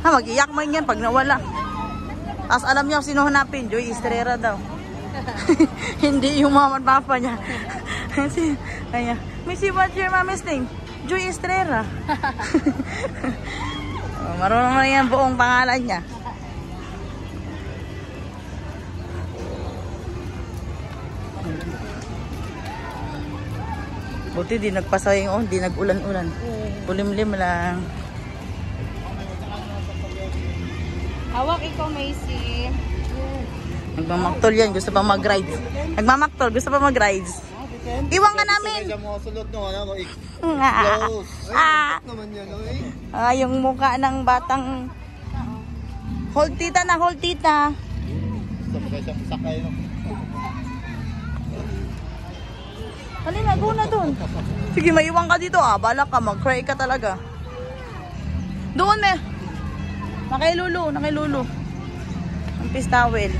Ha, mag-iyak man yan pag nawala. Tapos alam niyo sino hanapin, Joy Estrella daw. Hindi yung mama at papa niya. Kaya, Missy, what's your mama's name? Joy Estrella. Marunong na yan buong pangalan niya. Buti di nagpasayang oh, di nag-ulan-ulan. Ulim-lim lang. Hawak ikaw, Macy. Nagmamaktol yan, gusto pa mag-rides. Nagmamaktol, gusto pa mag-rides. Iwan ka namin. Yung mukha ng batang. Hold tita na, hold tita. Halina, go na dun. Sige, maiwan ka dito ah. Balak ka, mag-cry ka talaga. Doon eh. Nakilulu. Ang peace towel.